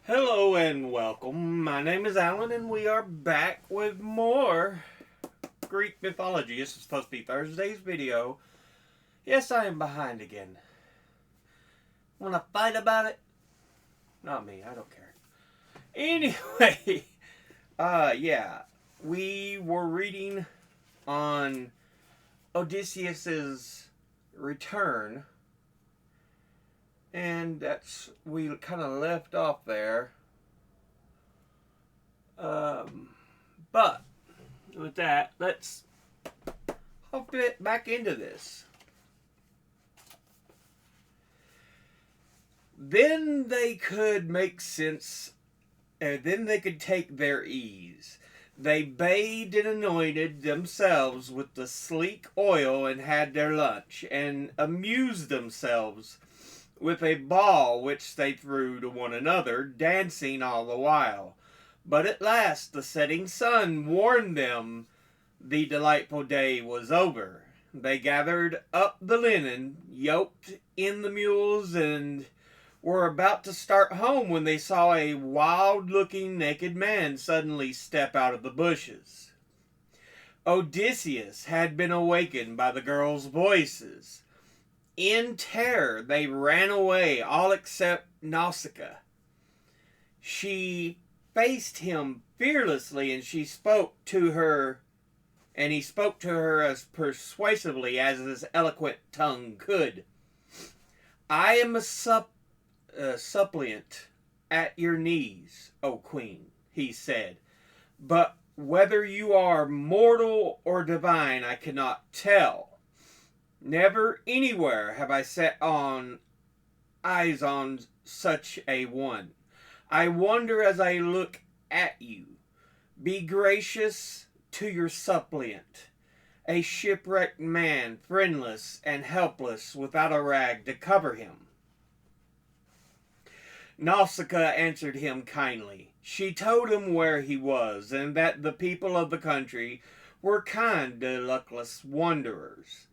Hello and welcome. My name is Alan, and we are back with more Greek mythology. This is supposed to be Thursday's video. Yes, I am behind again. Want to fight about it? Not me. I don't care. Anyway, yeah, we were reading on Odysseus's return. And we kind of left off there. But with that, let's hop it back into this. Then they could make sense, and then they could take their ease. They bathed and anointed themselves with the sleek oil and had their lunch, and amused themselves with a ball which they threw to one another, dancing all the while. But at last the setting sun warned them the delightful day was over. They gathered up the linen, yoked in the mules, and were about to start home when they saw a wild-looking naked man suddenly step out of the bushes. Odysseus had been awakened by the girls' voices. In terror, they ran away, all except Nausicaa. She faced him fearlessly, and he spoke to her as persuasively as his eloquent tongue could. I am a suppliant at your knees, O queen, he said, but whether you are mortal or divine, I cannot tell. Never anywhere have I set eyes on such a one. I wonder as I look at you. Be gracious to your suppliant, a shipwrecked man, friendless and helpless, without a rag to cover him. Nausicaa answered him kindly. She told him where he was, and that the people of the country were kind to luckless wanderers.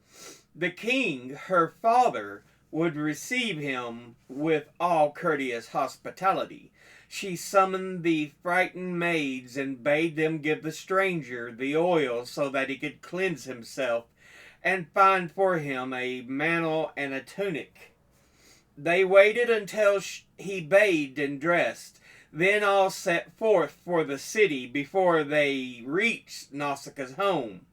The king, her father, would receive him with all courteous hospitality. She summoned the frightened maids and bade them give the stranger the oil so that he could cleanse himself, and find for him a mantle and a tunic. They waited until he bathed and dressed. Then all set forth for the city. Before they reached Nausicaa's home,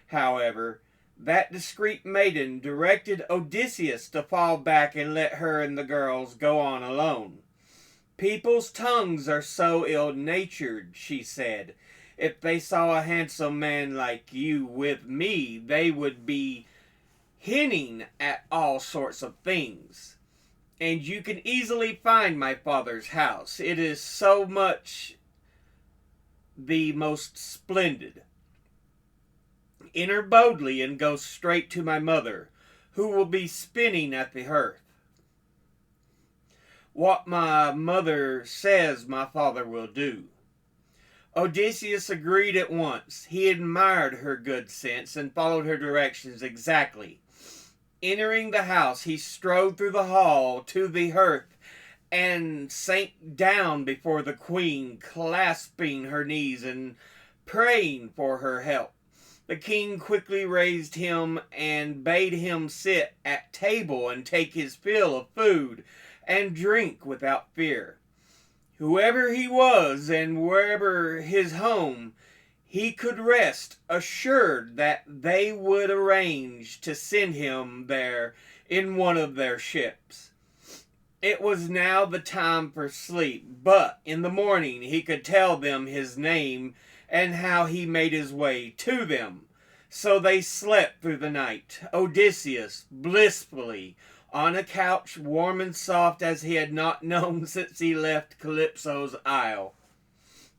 however, that discreet maiden directed Odysseus to fall back and let her and the girls go on alone. People's tongues are so ill-natured, she said. If they saw a handsome man like you with me, they would be hinting at all sorts of things. And you can easily find my father's house. It is so much the most splendid. Enter boldly and go straight to my mother, who will be spinning at the hearth. What my mother says my father will do. Odysseus agreed at once. He admired her good sense and followed her directions exactly. Entering the house, he strode through the hall to the hearth and sank down before the queen, clasping her knees and praying for her help. The king quickly raised him and bade him sit at table and take his fill of food and drink without fear. Whoever he was and wherever his home, he could rest assured that they would arrange to send him there in one of their ships. It was now the time for sleep, but in the morning he could tell them his name and how he made his way to them. So they slept through the night, Odysseus blissfully on a couch warm and soft as he had not known since he left Calypso's isle.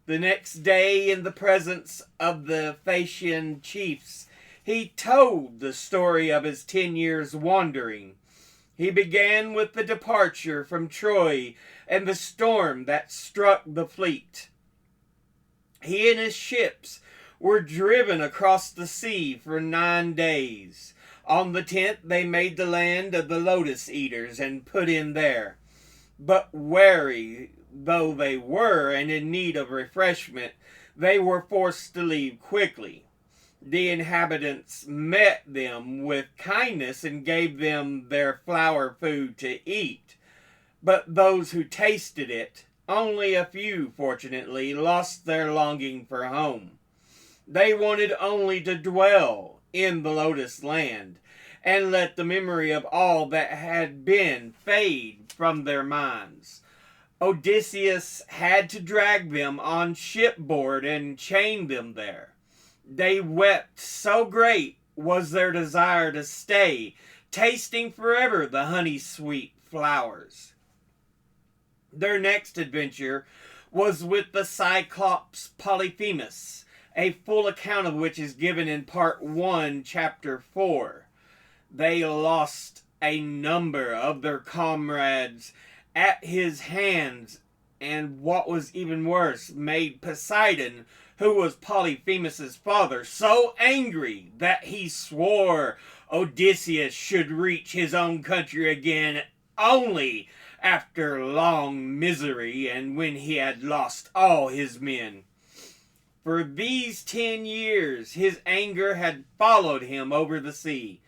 The next day, in the presence of the Phaeacian chiefs, he told the story of his 10 years' wandering. He began with the departure from Troy and the storm that struck the fleet. He and his ships were driven across the sea for 9 days. On the 10th they made the land of the Lotus Eaters and put in there. But wary though they were and in need of refreshment, they were forced to leave quickly. The inhabitants met them with kindness and gave them their flour food to eat. But those who tasted it, only a few, fortunately, lost their longing for home. They wanted only to dwell in the Lotus land and let the memory of all that had been fade from their minds. Odysseus had to drag them on shipboard and chain them there. They wept, so great was their desire to stay, tasting forever the honey-sweet flowers. Their next adventure was with the Cyclops Polyphemus, a full account of which is given in Part 1, Chapter 4. They lost a number of their comrades at his hands, and what was even worse, made Poseidon, who was Polyphemus's father, so angry that he swore Odysseus should reach his own country again only after long misery and when he had lost all his men. For these 10 years his anger had followed him over the sea.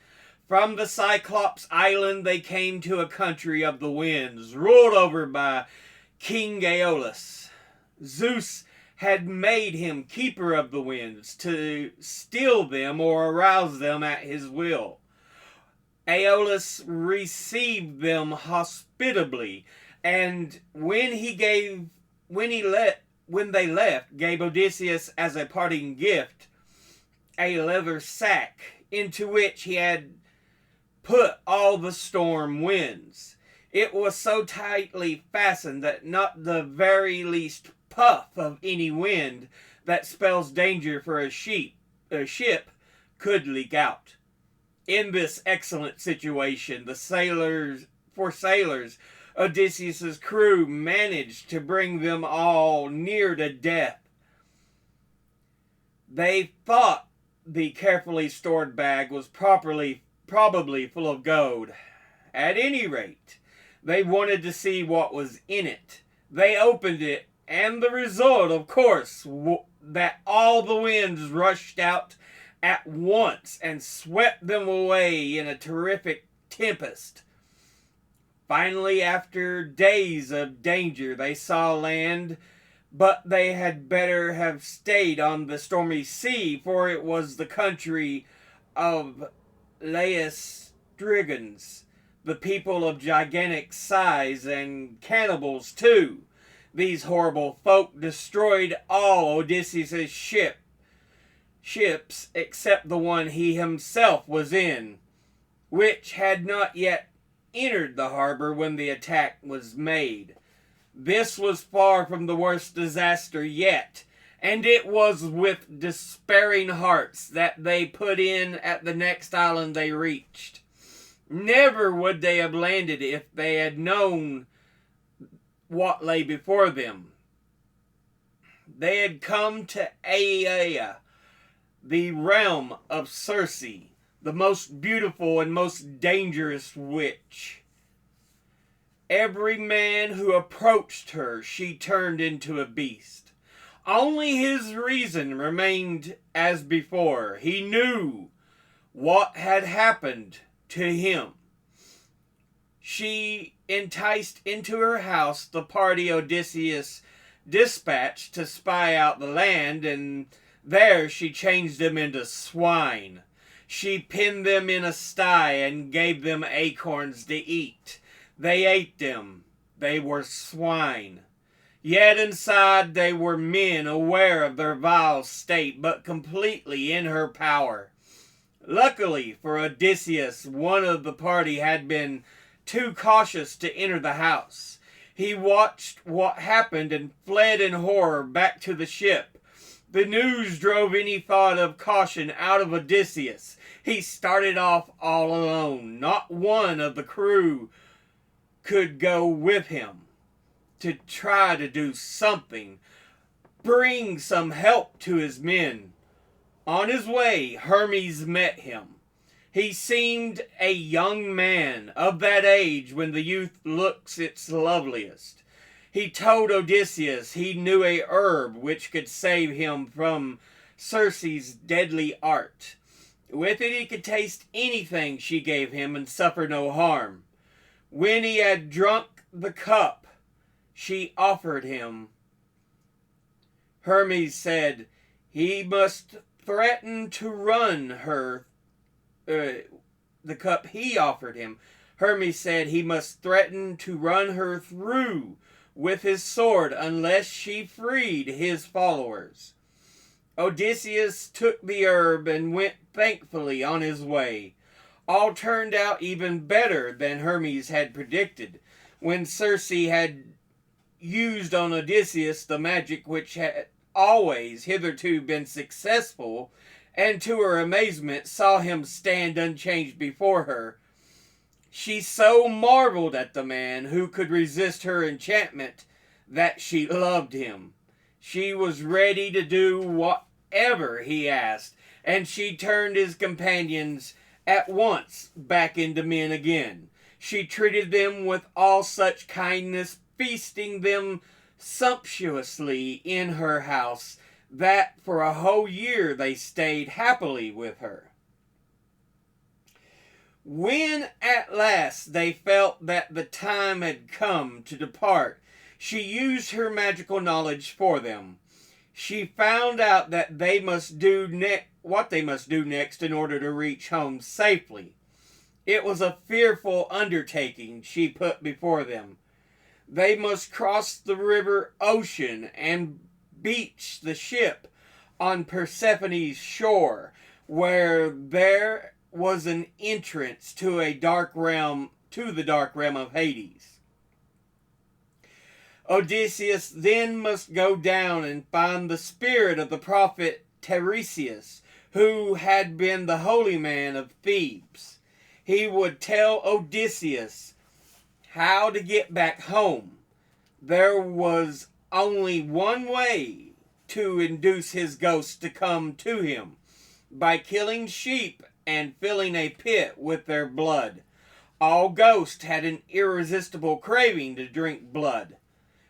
From the Cyclops island they came to a country of the winds, ruled over by King Aeolus. Zeus had made him keeper of the winds to still them or arouse them at his will. Aeolus received them hospitably, and when they left, gave Odysseus as a parting gift a leather sack into which he had put all the storm winds. It was so tightly fastened that not the very least puff of any wind that spells danger for a ship could leak out. In this excellent situation, sailors, Odysseus's crew managed to bring them all near to death. They thought the carefully stored bag was probably full of gold. At any rate, they wanted to see what was in it. They opened it, and the result, of course, that all the winds rushed out at once and swept them away in a terrific tempest. Finally, after days of danger, they saw land, but they had better have stayed on the stormy sea, for it was the country of Laestrigons, the people of gigantic size and cannibals too. These horrible folk destroyed all Odysseus' ships except the one he himself was in, which had not yet entered the harbor when the attack was made. This was far from the worst disaster yet, and it was with despairing hearts that they put in at the next island they reached. Never would they have landed if they had known what lay before them. They had come to Aea, the realm of Circe, the most beautiful and most dangerous witch. Every man who approached her she turned into a beast. Only his reason remained as before. He knew what had happened to him. She enticed into her house the party Odysseus dispatched to spy out the land, and there she changed them into swine. She pinned them in a sty and gave them acorns to eat. They ate them. They were swine. Yet inside they were men, aware of their vile state, but completely in her power. Luckily for Odysseus, one of the party had been too cautious to enter the house. He watched what happened and fled in horror back to the ship. The news drove any thought of caution out of Odysseus. He started off all alone. Not one of the crew could go with him to try to do something, bring some help to his men. On his way, Hermes met him. He seemed a young man of that age when the youth looks its loveliest. He told Odysseus he knew a herb which could save him from Circe's deadly art. With it he could taste anything she gave him and suffer no harm. When he had drunk the cup she offered him, Hermes said he must threaten to run her. The cup he offered him, Hermes said he must threaten to run her through with his sword unless she freed his followers. Odysseus took the herb and went thankfully on his way. All turned out even better than Hermes had predicted. When Circe had used on Odysseus the magic which had always hitherto been successful, and to her amazement saw him stand unchanged before her, she so marveled at the man who could resist her enchantment that she loved him. She was ready to do whatever he asked, and she turned his companions at once back into men again. She treated them with all such kindness, feasting them sumptuously in her house, that for a whole year they stayed happily with her. When at last they felt that the time had come to depart, she used her magical knowledge for them. She found out that they must do what they must do next in order to reach home safely. It was a fearful undertaking she put before them. They must cross the river Ocean and beach the ship on Persephone's shore, where there was an entrance to the dark realm of Hades. Odysseus then must go down and find the spirit of the prophet Tiresias, who had been the holy man of Thebes. He would tell Odysseus how to get back home. There was only one way to induce his ghost to come to him: by killing sheep and filling a pit with their blood. All ghosts had an irresistible craving to drink blood.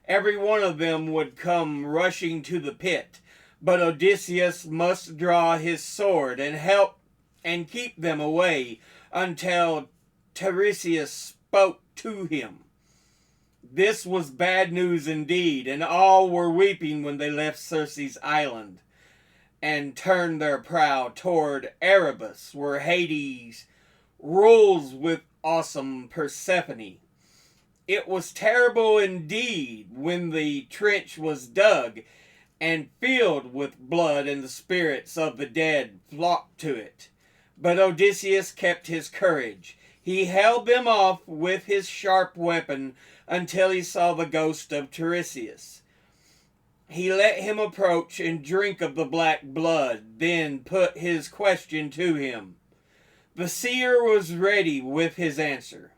Every one of them would come rushing to the pit, but Odysseus must draw his sword and help and keep them away until Tiresias spoke to him. This was bad news indeed, and all were weeping when they left Circe's island and turned their prow toward Erebus, where Hades rules with awesome Persephone. It was terrible indeed when the trench was dug and filled with blood, and the spirits of the dead flocked to it. But Odysseus kept his courage. He held them off with his sharp weapon until he saw the ghost of Tiresias. He let him approach and drink of the black blood, then put his question to him. The seer was ready with his answer.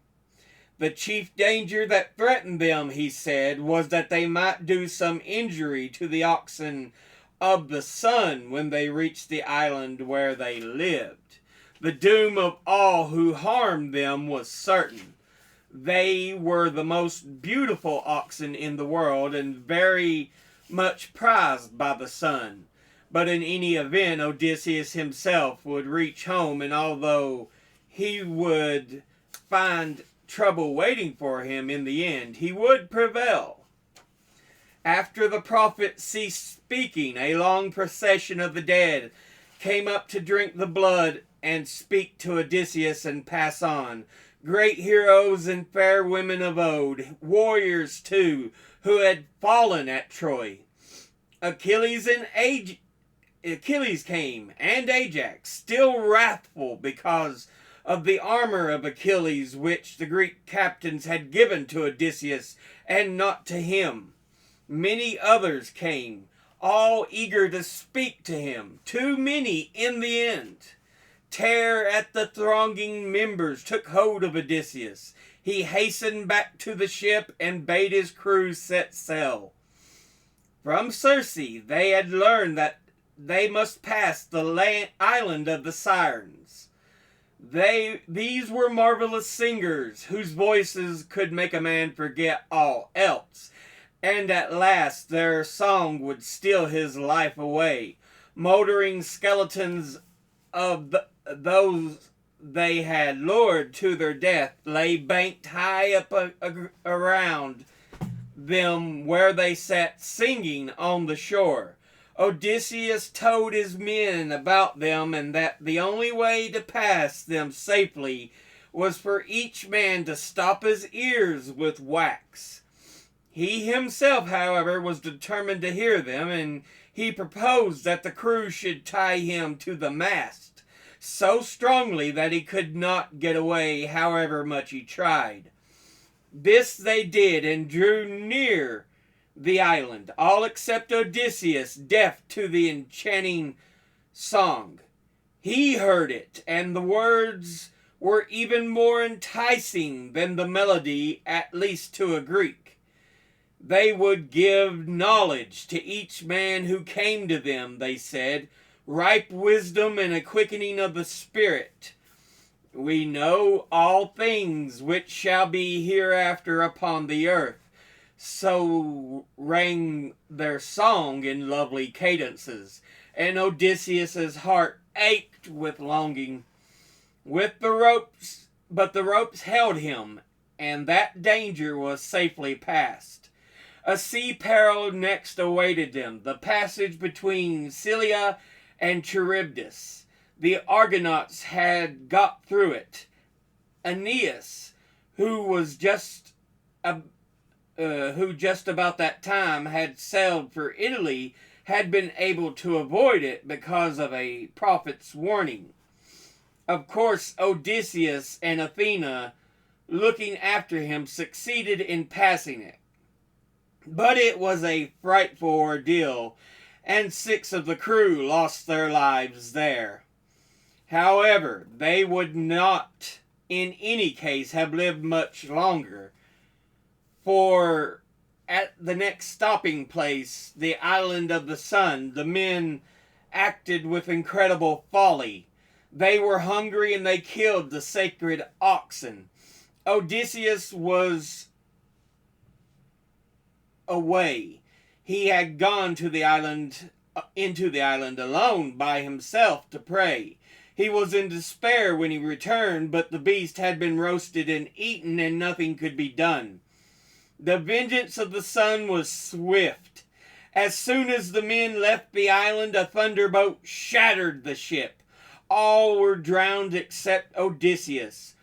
The chief danger that threatened them, he said, was that they might do some injury to the oxen of the sun when they reached the island where they lived. The doom of all who harmed them was certain. They were the most beautiful oxen in the world and very much prized by the sun. But in any event, Odysseus himself would reach home, and although he would find trouble waiting for him in the end, he would prevail. After the prophet ceased speaking, a long procession of the dead came up to drink the blood and speak to Odysseus and pass on. Great heroes and fair women of old, warriors too, who had fallen at Troy. Achilles came, and Ajax, still wrathful because of the armor of Achilles which the Greek captains had given to Odysseus and not to him. Many others came, all eager to speak to him, too many in the end. Terror at the thronging members took hold of Odysseus. He hastened back to the ship and bade his crew set sail. From Circe they had learned that they must pass the island of the Sirens. These were marvelous singers whose voices could make a man forget all else, And at last their song would steal his life away. Motoring skeletons of those they had lured to their death lay banked high up around them where they sat singing on the shore. Odysseus told his men about them, and that the only way to pass them safely was for each man to stop his ears with wax. He himself, however, was determined to hear them, and he proposed that the crew should tie him to the mast so strongly that he could not get away however much he tried. This they did, and drew near the island, all except Odysseus, deaf to the enchanting song. He heard it, and the words were even more enticing than the melody, at least to a Greek. They would give knowledge to each man who came to them, they said, ripe wisdom and a quickening of the spirit. We know all things which shall be hereafter upon the earth. So rang their song in lovely cadences, and Odysseus's heart ached with longing. But the ropes held him, and that danger was safely passed. A sea peril next awaited them, the passage between Scylla and Charybdis. The Argonauts had got through it. Aeneas, who just about that time had sailed for Italy, had been able to avoid it because of a prophet's warning. Of course, Odysseus and Athena, looking after him, succeeded in passing it. But it was a frightful ordeal, and 6 of the crew lost their lives there. However, they would not in any case have lived much longer, for at the next stopping place, the island of the sun, the men acted with incredible folly. They were hungry, and they killed the sacred oxen. Odysseus was away. He had gone to the island, into the island alone by himself to pray. He was in despair when he returned, but the beast had been roasted and eaten, and nothing could be done. The vengeance of the sun was swift. As soon as the men left the island, a thunderbolt shattered the ship. All were drowned except Odysseus.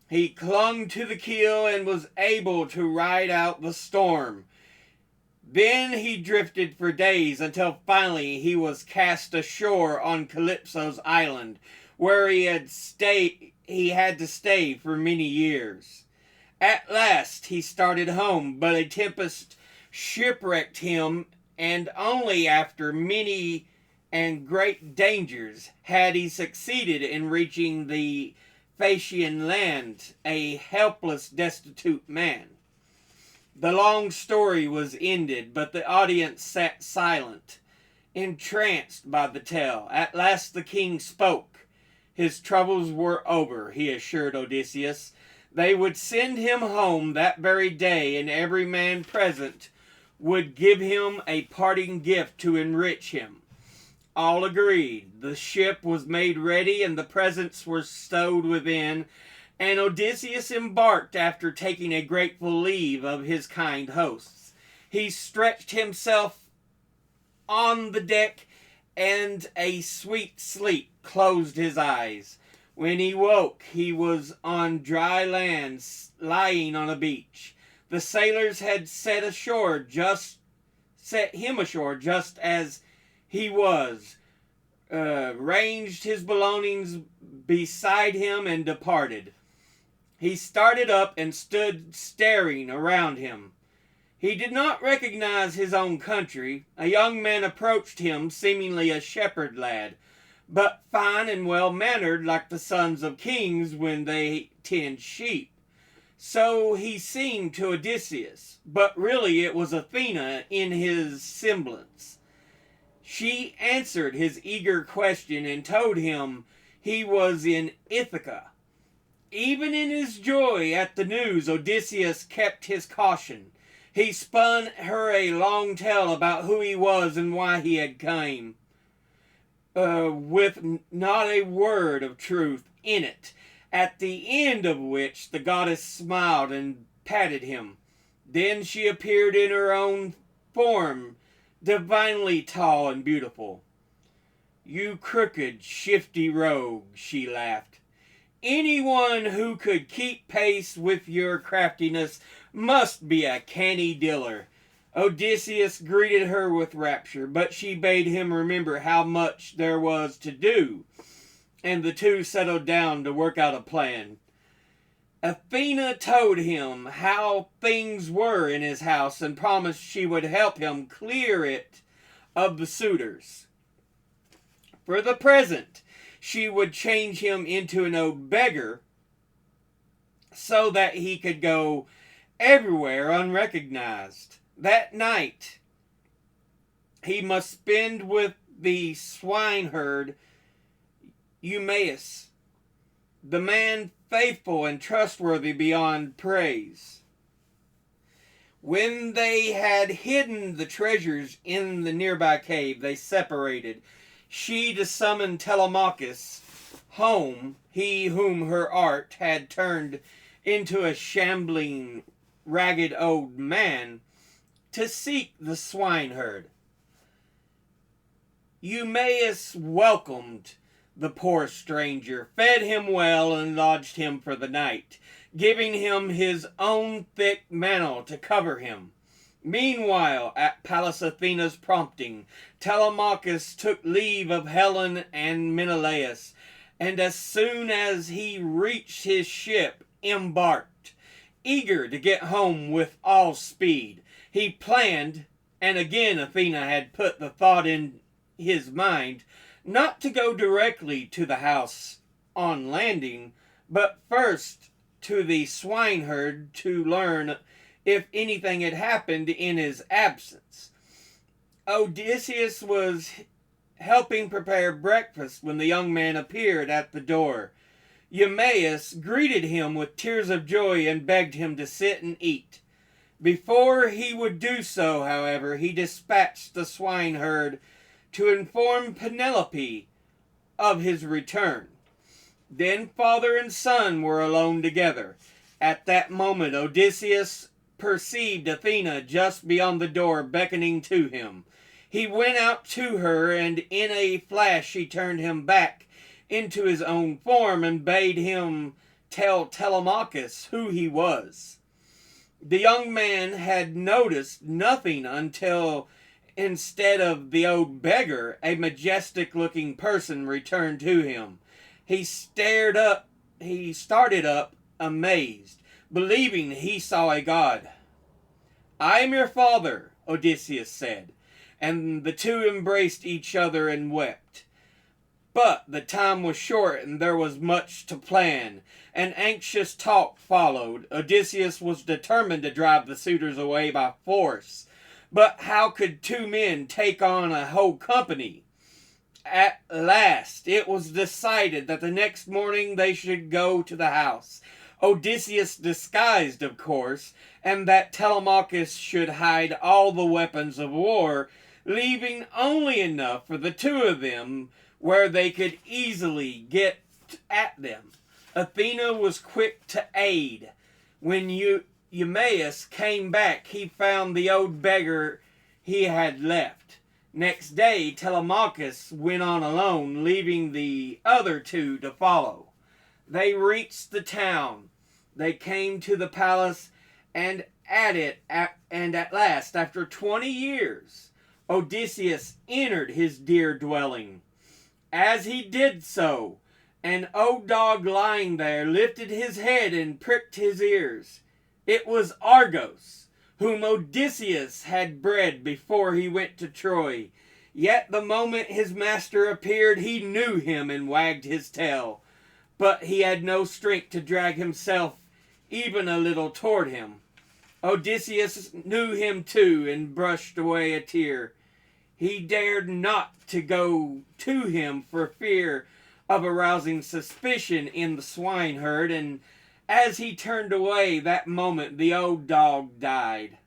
He clung to the keel and was able to ride out the storm. Then he drifted for days until finally he was cast ashore on Calypso's island, where he had to stay for many years. At last he started home, but a tempest shipwrecked him, and only after many and great dangers had he succeeded in reaching the Phaeacian land, a helpless, destitute man. The long story was ended, but the audience sat silent, entranced by the tale. At last the king spoke. His troubles were over, he assured Odysseus. They would send him home that very day, and every man present would give him a parting gift to enrich him. All agreed. The ship was made ready, and the presents were stowed within, and Odysseus embarked after taking a grateful leave of his kind hosts. He stretched himself on the deck, and a sweet sleep closed his eyes. When he woke, he was on dry land, lying on a beach. The sailors had set him ashore just as he was, ranged his belongings beside him, and departed. He started up and stood staring around him. He did not recognize his own country. A young man approached him, seemingly a shepherd lad, but fine and well-mannered like the sons of kings when they tend sheep. So he seemed to Odysseus, but really it was Athena in his semblance. She answered his eager question and told him he was in Ithaca. Even in his joy at the news, Odysseus kept his caution. He spun her a long tale about who he was and why he had came, with not a word of truth in it, at the end of which the goddess smiled and patted him. Then she appeared in her own form, divinely tall and beautiful. "You crooked, shifty rogue," she laughed. "Anyone who could keep pace with your craftiness must be a canny diller." Odysseus greeted her with rapture, but she bade him remember how much there was to do, and the two settled down to work out a plan. Athena told him how things were in his house and promised she would help him clear it of the suitors. For the present, she would change him into an old beggar so that he could go everywhere unrecognized. That night, he must spend with the swineherd Eumaeus, the man faithful and trustworthy beyond praise. When they had hidden the treasures in the nearby cave, they separated, she to summon Telemachus home, he whom her art had turned into a shambling, ragged old man, to seek the swineherd. Eumaeus welcomed the poor stranger, fed him well, and lodged him for the night, giving him his own thick mantle to cover him. Meanwhile, at Pallas Athena's prompting, Telemachus took leave of Helen and Menelaus, and as soon as he reached his ship, embarked, eager to get home with all speed. He planned, and again Athena had put the thought in his mind, not to go directly to the house on landing, but first to the swineherd to learn if anything had happened in his absence. Odysseus was helping prepare breakfast when the young man appeared at the door. Eumaeus greeted him with tears of joy and begged him to sit and eat. Before he would do so, however, he dispatched the swineherd to inform Penelope of his return. Then father and son were alone together. At that moment Odysseus perceived Athena just beyond the door beckoning to him. He went out to her, and in a flash she turned him back into his own form and bade him tell Telemachus who he was. The young man had noticed nothing until, instead of the old beggar, a majestic-looking person returned to him. He started up, amazed, believing he saw a god. "I am your father," Odysseus said, and the two embraced each other and wept. But the time was short and there was much to plan. An anxious talk followed. Odysseus was determined to drive the suitors away by force. But how could two men take on a whole company? At last it was decided that the next morning they should go to the house, Odysseus disguised, of course, and that Telemachus should hide all the weapons of war, leaving only enough for the two of them where they could easily get at them. Athena was quick to aid. When Eumaeus came back, he found the old beggar he had left. Next day, Telemachus went on alone, leaving the other two to follow. They reached the town. They came to the palace, and at last, after 20 years, Odysseus entered his dear dwelling. As he did so, an old dog lying there lifted his head and pricked his ears. It was Argos, whom Odysseus had bred before he went to Troy. Yet the moment his master appeared, he knew him and wagged his tail. But he had no strength to drag himself even a little toward him. Odysseus knew him too and brushed away a tear. He dared not to go to him for fear of arousing suspicion in the swineherd, and as he turned away that moment the old dog died.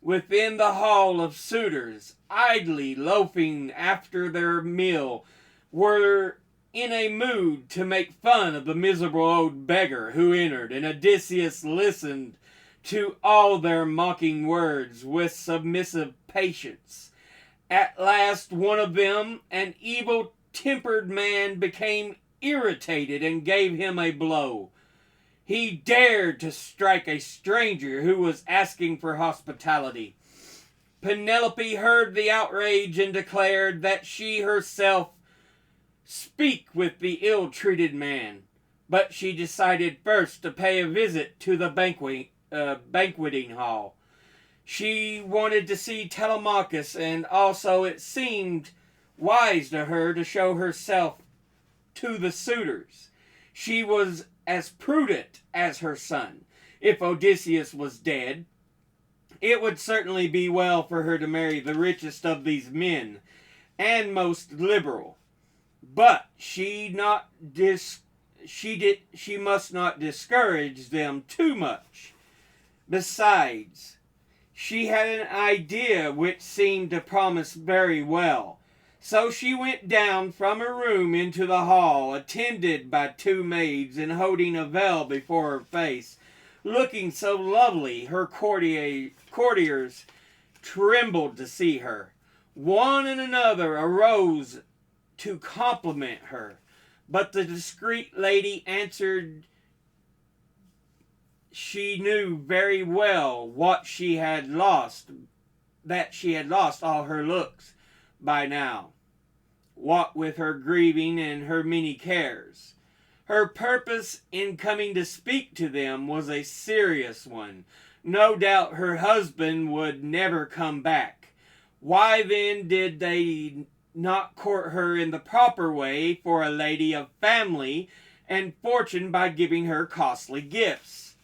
within the hall of suitors, idly loafing after their meal, were in a mood to make fun of the miserable old beggar who entered, and Odysseus listened to all their mocking words with submissive patience. At last one of them, an evil-tempered man, became irritated and gave him a blow. He dared to strike a stranger who was asking for hospitality. Penelope heard the outrage and declared that she herself speak with the ill-treated man, but she decided first to pay a visit to the banqueting hall. She wanted to see Telemachus, and also it seemed wise to her to show herself to the suitors. She was as prudent as her son. If Odysseus was dead, it would certainly be well for her to marry the richest of these men, and most liberal. But she must not discourage them too much. Besides, she had an idea which seemed to promise very well. So she went down from her room into the hall, attended by two maids, and holding a veil before her face, looking so lovely her courtiers trembled to see her. One and another arose to compliment her, but the discreet lady answered she knew very well what she had lost, that she had lost all her looks by now, what with her grieving and her many cares. Her purpose in coming to speak to them was a serious one. No doubt her husband would never come back. Why then did they not court her in the proper way for a lady of family and fortune by giving her costly gifts?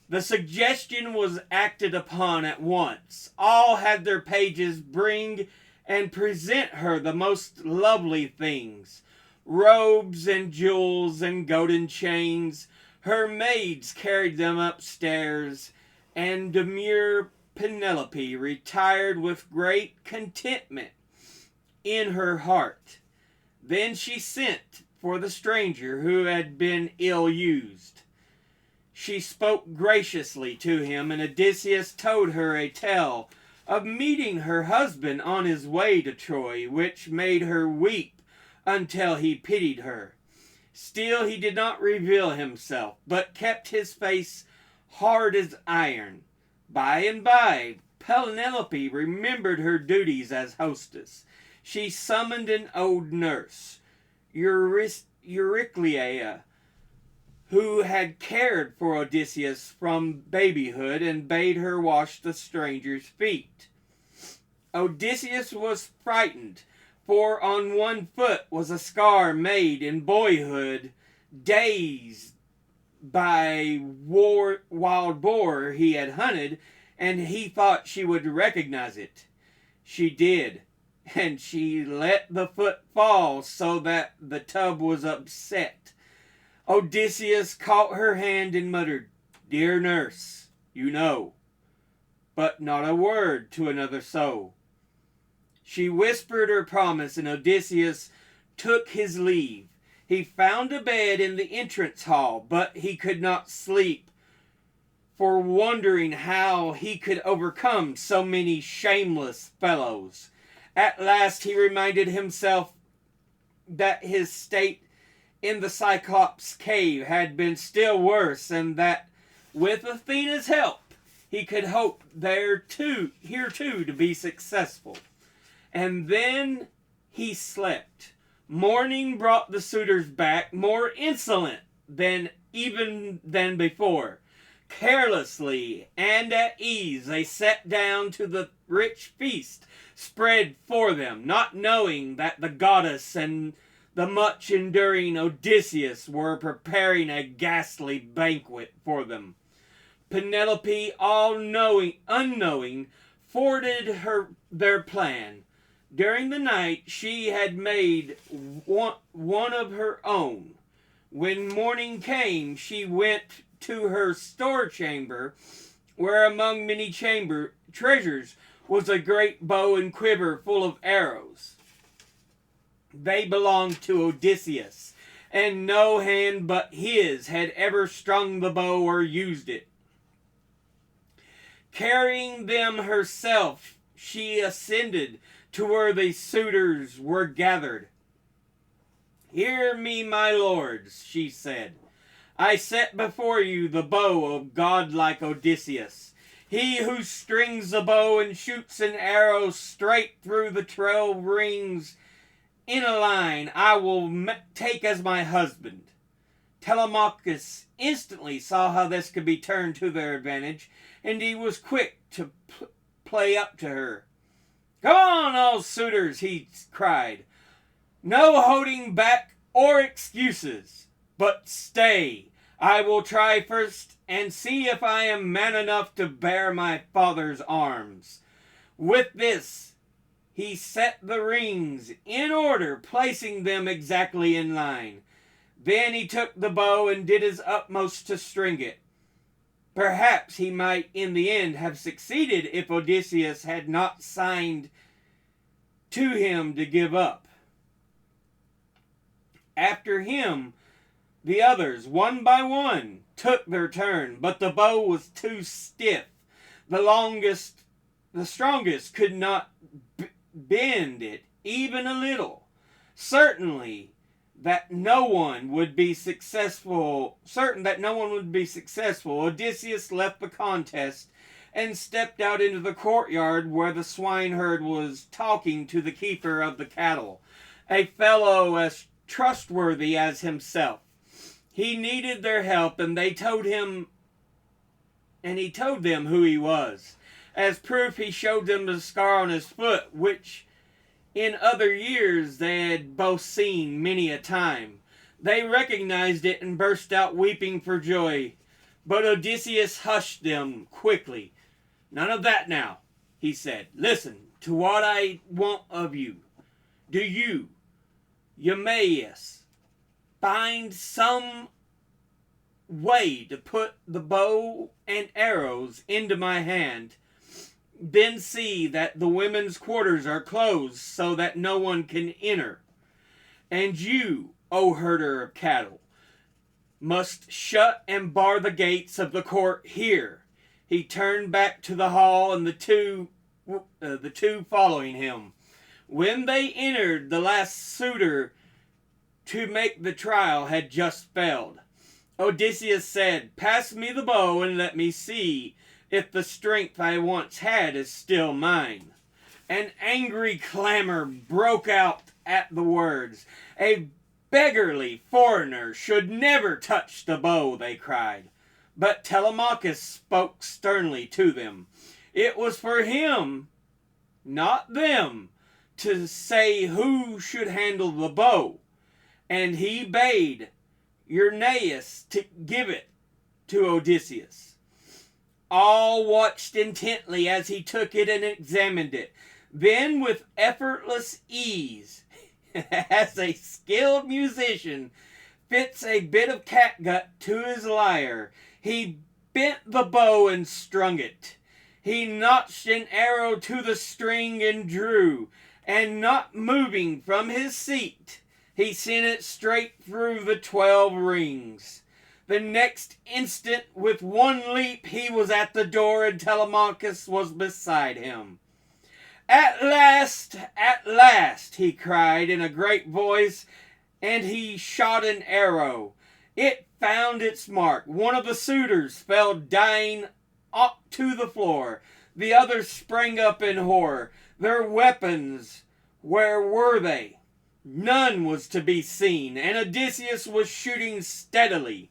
The suggestion was acted upon at once. All had their pages bring and present her the most lovely things, robes and jewels and golden chains. Her maids carried them upstairs, and demure Penelope retired with great contentment in her heart. Then she sent for the stranger who had been ill-used. She spoke graciously to him, and Odysseus told her a tale of meeting her husband on his way to Troy, which made her weep until he pitied her. Still he did not reveal himself, but kept his face hard as iron. By and by, Penelope remembered her duties as hostess. She summoned an old nurse, Euryclea, who had cared for Odysseus from babyhood, and bade her wash the stranger's feet. Odysseus was frightened, for on one foot was a scar made in boyhood, dazed by wild boar he had hunted, and he thought she would recognize it. She did, and she let the foot fall so that the tub was upset. Odysseus caught her hand and muttered, "Dear nurse, you know," but not a word to another soul. She whispered her promise, and Odysseus took his leave. He found a bed in the entrance hall, but he could not sleep for wondering how he could overcome so many shameless fellows. At last he reminded himself that his state in the Cyclops' cave had been still worse, and that with Athena's help he could hope here too to be successful. And then he slept. Morning brought the suitors back, more insolent than before. Carelessly and at ease they sat down to the rich feast spread for them, not knowing that the goddess and the much-enduring Odysseus were preparing a ghastly banquet for them. Penelope, unknowing, forwarded their plan. During the night she had made one of her own. When morning came, she went to her store chamber where among many treasures was a great bow and quiver full of arrows. They belonged to Odysseus, and no hand but his had ever strung the bow or used it. Carrying them herself, she ascended to where the suitors were gathered. "Hear me, my lords," she said. "I set before you the bow of godlike Odysseus, he who strings the bow and shoots an arrow straight through the 12 rings in a line. I will take as my husband." Telemachus instantly saw how this could be turned to their advantage, and he was quick to play up to her. "Come on, all suitors," he cried. "No holding back or excuses. But stay, I will try first and see if I am man enough to bear my father's arms." With this, he set the rings in order, placing them exactly in line. Then he took the bow and did his utmost to string it. Perhaps he might in the end have succeeded if Odysseus had not signed to him to give up. After him, the others, one by one, took their turn, but the bow was too stiff. The strongest could not bend it even a little. Certain that no one would be successful, Odysseus left the contest and stepped out into the courtyard where the swineherd was talking to the keeper of the cattle, a fellow as trustworthy as himself. He needed their help, and he told them who he was. As proof, he showed them the scar on his foot, which in other years they had both seen many a time. They recognized it and burst out weeping for joy. But Odysseus hushed them quickly. "None of that now," he said. "Listen to what I want of you. Do you, Eumaeus, find some way to put the bow and arrows into my hand. Then see that the women's quarters are closed so that no one can enter. And you, O herder of cattle, must shut and bar the gates of the court here." He turned back to the hall, and the two following him. When they entered, the last suitor to make the trial had just failed. Odysseus said, "Pass me the bow and let me see if the strength I once had is still mine." An angry clamor broke out at the words. "A beggarly foreigner should never touch the bow," they cried. But Telemachus spoke sternly to them. It was for him, not them, to say who should handle the bow, and he bade Eumaeus to give it to Odysseus. All watched intently as he took it and examined it. Then, with effortless ease, as a skilled musician fits a bit of catgut to his lyre, he bent the bow and strung it. He notched an arrow to the string and drew, and not moving from his seat, he sent it straight through the 12 rings. The next instant, with one leap, he was at the door, and Telemachus was beside him. At last, he cried in a great voice, and he shot an arrow. It found its mark. One of the suitors fell dying up to the floor. The others sprang up in horror. Their weapons, where were they? None was to be seen, and Odysseus was shooting steadily.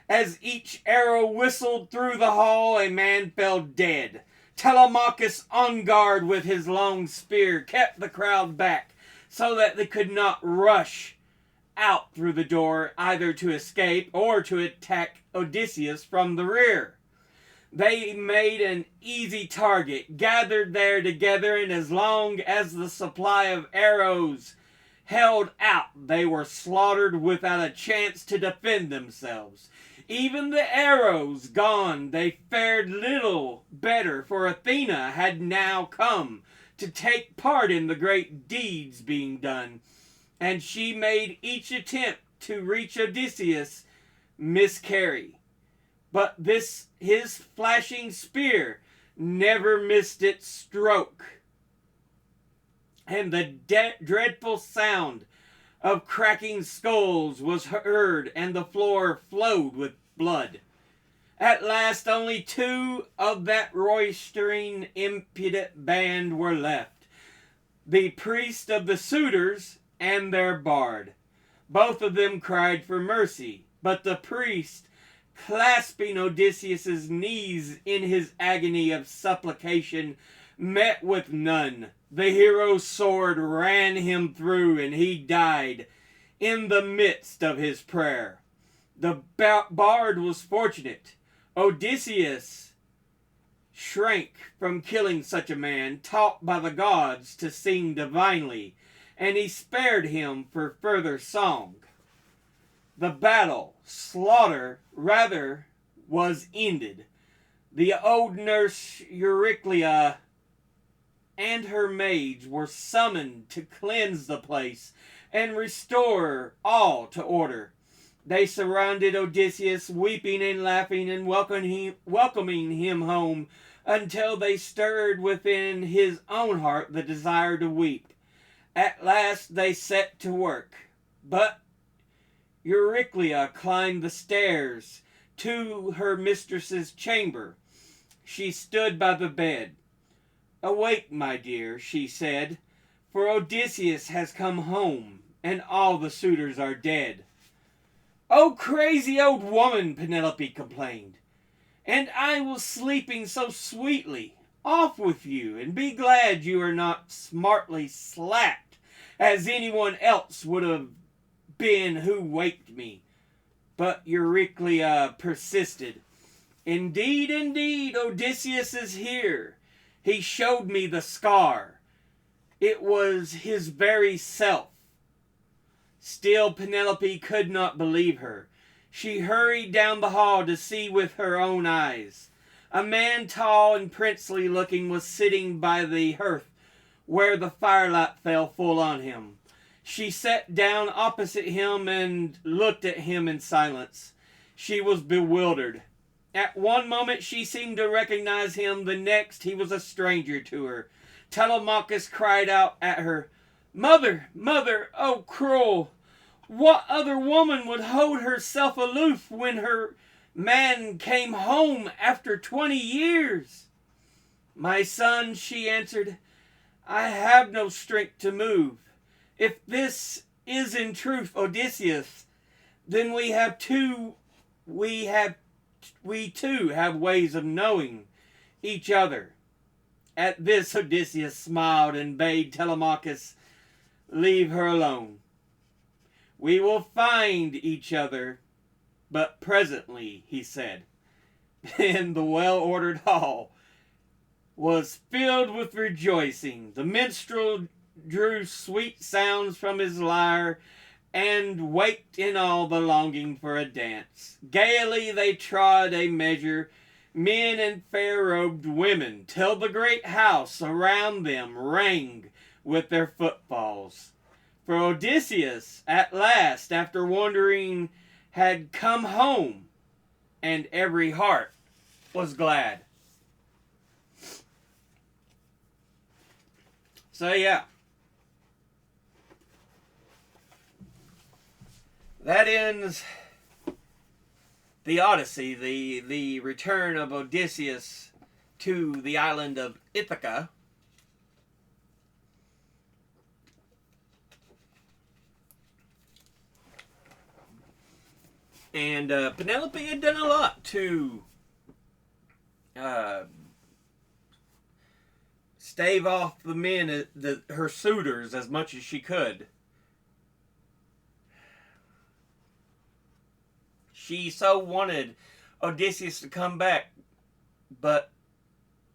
As each arrow whistled through the hall, a man fell dead. Telemachus, on guard with his long spear, kept the crowd back so that they could not rush out through the door, either to escape or to attack Odysseus from the rear. They made an easy target, gathered there together, and as long as the supply of arrows held out, they were slaughtered without a chance to defend themselves. Even the arrows gone, they fared little better, for Athena had now come to take part in the great deeds being done, and she made each attempt to reach Odysseus miscarry. But his flashing spear never missed its stroke, and the dreadful sound of cracking skulls was heard, and the floor flowed with blood. At last only two of that roistering, impudent band were left, the priest of the suitors and their bard. Both of them cried for mercy, but the priest, clasping Odysseus's knees in his agony of supplication, met with none. The hero's sword ran him through, and he died in the midst of his prayer. The bard was fortunate. Odysseus shrank from killing such a man, taught by the gods to sing divinely, and he spared him for further song. The battle, slaughter, rather, was ended. The old nurse Euryclea and her maids were summoned to cleanse the place and restore all to order. They surrounded Odysseus, weeping and laughing and welcoming him home, until they stirred within his own heart the desire to weep. At last they set to work, but Euryclea climbed the stairs to her mistress's chamber. She stood by the bed. "Awake, my dear," she said, "for Odysseus has come home, and all the suitors are dead." "Oh, crazy old woman," Penelope complained, "and I was sleeping so sweetly. Off with you, and be glad you are not smartly slapped, as anyone else would have been who waked me." But Euryclea persisted. "Indeed, indeed, Odysseus is here. He showed me the scar. It was his very self." Still Penelope could not believe her. She hurried down the hall to see with her own eyes. A man, tall and princely looking, was sitting by the hearth where the firelight fell full on him. She sat down opposite him and looked at him in silence. She was bewildered. At one moment she seemed to recognize him, the next he was a stranger to her. Telemachus cried out at her, "Mother, mother, oh cruel! What other woman would hold herself aloof when her man came home after 20 years? "My son," she answered, "I have no strength to move. If this is in truth Odysseus, then we too have ways of knowing each other." At this Odysseus smiled and bade Telemachus leave her alone. "We will find each other, but presently," he said. And the well-ordered hall was filled with rejoicing. The minstrel drew sweet sounds from his lyre and waked in all the longing for a dance. Gaily they trod a measure, men and fair-robed women, till the great house around them rang with their footfalls. For Odysseus, at last, after wandering, had come home, and every heart was glad. So yeah, that ends the Odyssey, the return of Odysseus to the island of Ithaca. And Penelope had done a lot to stave off the men, her suitors, as much as she could. She so wanted Odysseus to come back, but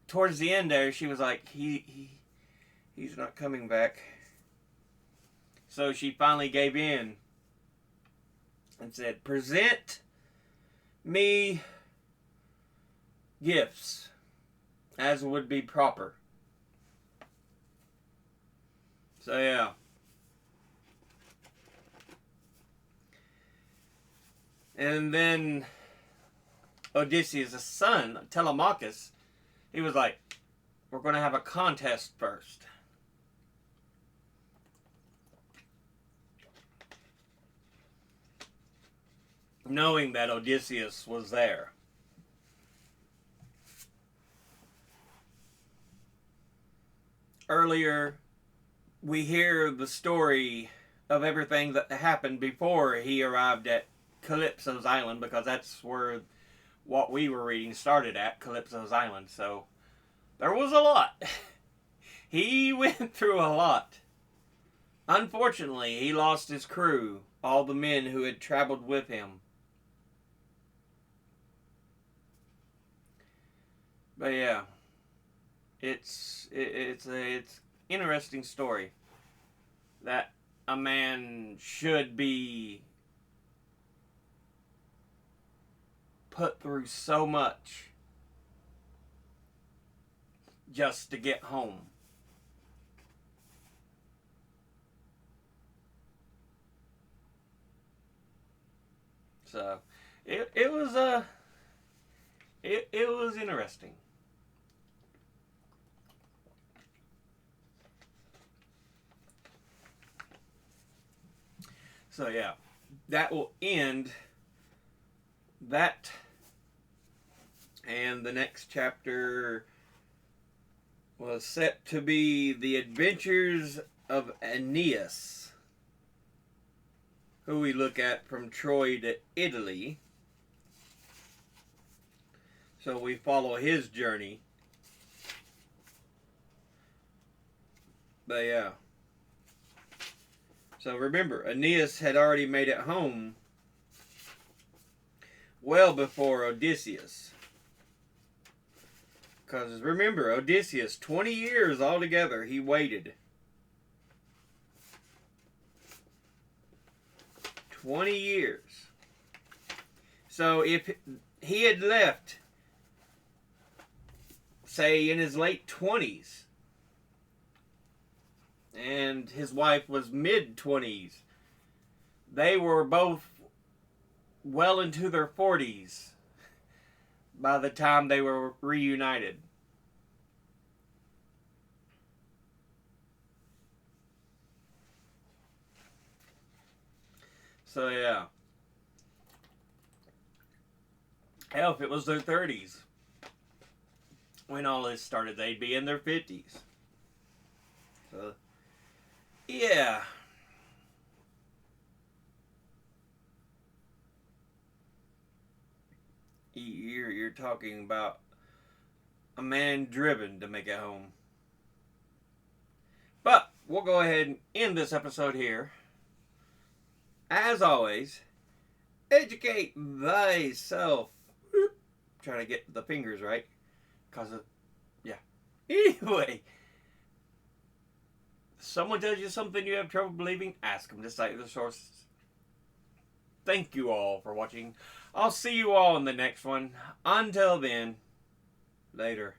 towards the end there, she was like, he's not coming back. So she finally gave in and said, present me gifts as would be proper. So yeah. And then Odysseus' son, Telemachus, he was like, we're going to have a contest first. Knowing that Odysseus was there. Earlier, we hear the story of everything that happened before he arrived at Calypso's island, because that's where what we were reading started at, Calypso's island. So there was a lot. He went through a lot. Unfortunately, he lost his crew, all the men who had traveled with him. But yeah, it's interesting story that a man should be put through so much just to get home. So it was it was interesting. So yeah, that will end that, and the next chapter was set to be the adventures of Aeneas, who we look at from Troy to Italy. So we follow his journey. But yeah. So remember, Aeneas had already made it home well before Odysseus. Because remember, Odysseus, 20 years altogether, he waited. 20 years. So if he had left, say, in his late 20s, and his wife was mid-20s, they were both well into their 40s by the time they were reunited. So yeah. Hell, if it was their 30s when all this started, they'd be in their 50s. So yeah. You're talking about a man driven to make it home. But we'll go ahead and end this episode here. As always, educate thyself. Trying to get the fingers right. Because of, yeah. Anyway. Someone tells you something you have trouble believing, ask them to cite the sources. Thank you all for watching. I'll see you all in the next one. Until then, later.